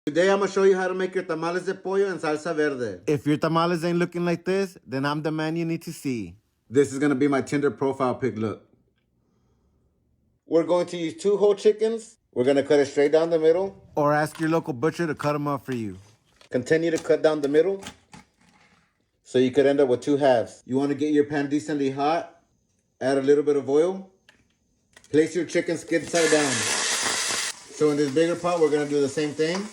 Today I'm going to show you how to make your tamales de pollo and salsa verde. If your tamales ain't looking like this, then I'm the man you need to see. This is going to be my Tinder profile pic look. We're going to use 2 whole chickens. We're going to cut it straight down the middle. Or ask your local butcher to cut them up for you. Continue to cut down the middle so you could end up with 2 halves. You want to get your pan decently hot. Add a little bit of oil. Place your chicken skin side down. So in this bigger pot, we're going to do the same thing.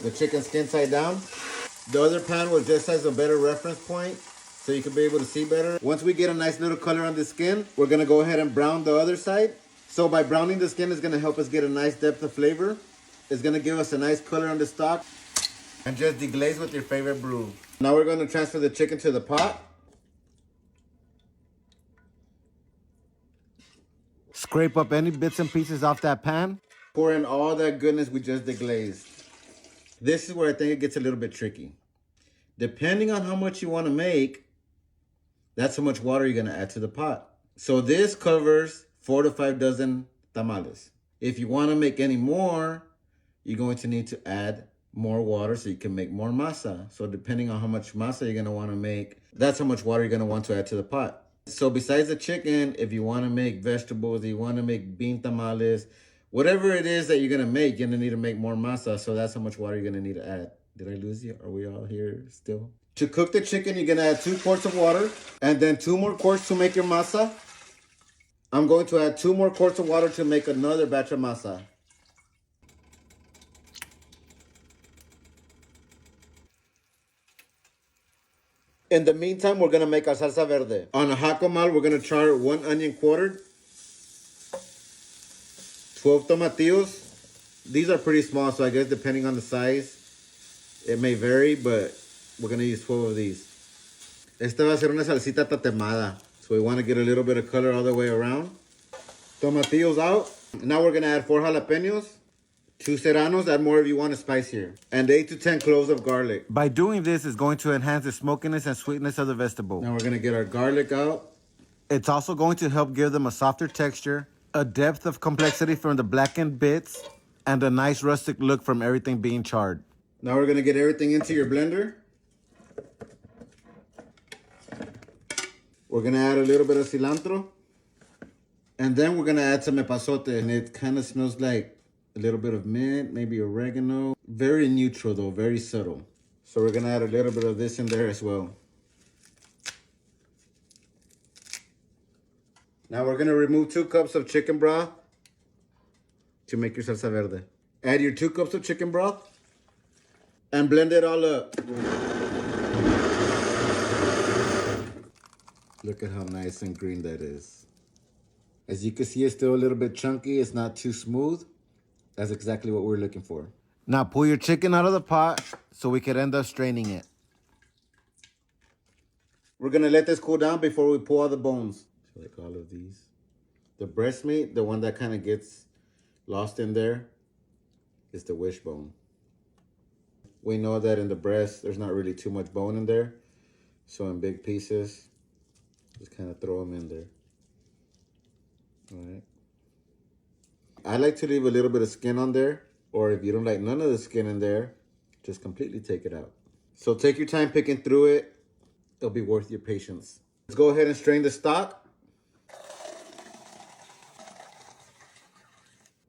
The chicken skin side down. The other pan was just as a better reference point so you can be able to see better. Once we get a nice little color on the skin, we're going to go ahead and brown the other side. So by browning the skin is going to help us get a nice depth of flavor. It's going to give us a nice color on the stock. And just deglaze with your favorite brew. Now we're going to transfer the chicken to the pot. Scrape up any bits and pieces off that pan. Pour in all that goodness we just deglazed. This is where I think it gets a little bit tricky. Depending on how much you want to make, that's how much water you're going to add to the pot. So this covers 4 to 5 dozen tamales. If you want to make any more, you're going to need to add more water so you can make more masa. So depending on how much masa you're going to want to make, that's how much water you're going to want to add to the pot. So besides the chicken, if you want to make vegetables, you want to make bean tamales, whatever it is that you're going to make, you're going to need to make more masa. So that's how much water you're going to need to add. Did I lose you? Are we all here still? To cook the chicken, you're going to add 2 quarts of water and then 2 more quarts to make your masa. I'm going to add 2 more quarts of water to make another batch of masa. In the meantime, we're going to make our salsa verde. On a hot comal, we're going to char 1 onion quartered, 12 tomatillos. These are pretty small, so I guess depending on the size, it may vary, but we're going to use 12 of these. Esta va a ser una salsita tatemada. So we want to get a little bit of color all the way around. Tomatillos out. Now we're going to add 4 jalapenos, 2 serranos, add more if you want it spicier, and 8 to 10 cloves of garlic. By doing this, it's going to enhance the smokiness and sweetness of the vegetable. Now we're going to get our garlic out. It's also going to help give them a softer texture, a depth of complexity from the blackened bits, and a nice rustic look from everything being charred. Now we're going to get everything into your blender. We're going to add a little bit of cilantro. And then we're going to add some epazote. And it kind of smells like a little bit of mint, maybe oregano. Very neutral though, very subtle. So we're going to add a little bit of this in there as well. Now we're going to remove 2 cups of chicken broth to make your salsa verde. Add your 2 cups of chicken broth and blend it all up. Look at how nice and green that is. As you can see, it's still a little bit chunky. It's not too smooth. That's exactly what we're looking for. Now pull your chicken out of the pot so we could end up straining it. We're going to let this cool down before we pull all the bones. Like all of these. The breast meat, the one that kind of gets lost in there, is the wishbone. We know that in the breast, there's not really too much bone in there. So in big pieces, just kind of throw them in there. All right. I like to leave a little bit of skin on there. Or if you don't like none of the skin in there, just completely take it out. So take your time picking through it. It'll be worth your patience. Let's go ahead and strain the stock.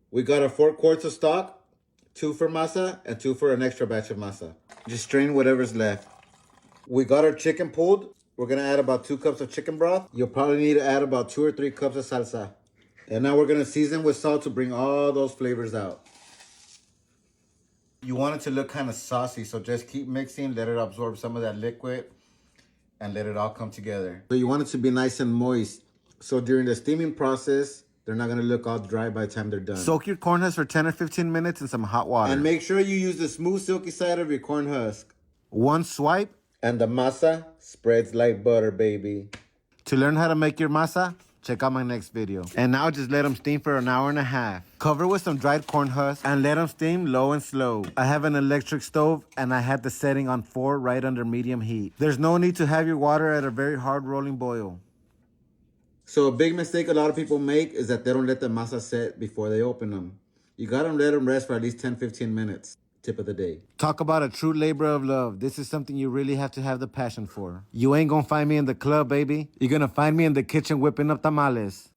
We got our 4 quarts of stock. 2 for masa and 2 for an extra batch of masa. Just strain whatever's left. We got our chicken pulled. We're going to add about 2 cups of chicken broth. You'll probably need to add about 2 or 3 cups of salsa. And now we're going to season with salt to bring all those flavors out. You want it to look kind of saucy, so just keep mixing, let it absorb some of that liquid, and let it all come together. So you want it to be nice and moist. So during the steaming process, they're not going to look all dry by the time they're done. Soak your corn husk for 10 or 15 minutes in some hot water. And make sure you use the smooth, silky side of your corn husk. One swipe. And the masa spreads like butter, baby. To learn how to make your masa, check out my next video. And now just let them steam for an hour and a half. Cover with some dried corn husk and let them steam low and slow. I have an electric stove and I had the setting on 4 right under medium heat. There's no need to have your water at a very hard rolling boil. So a big mistake a lot of people make is that they don't let the masa set before they open them. You gotta let them rest for at least 10-15 minutes. tip of the day. Talk about a true labor of love. This is something you really have to have the passion for. You ain't gonna find me in the club, baby. You're gonna find me in the kitchen whipping up tamales.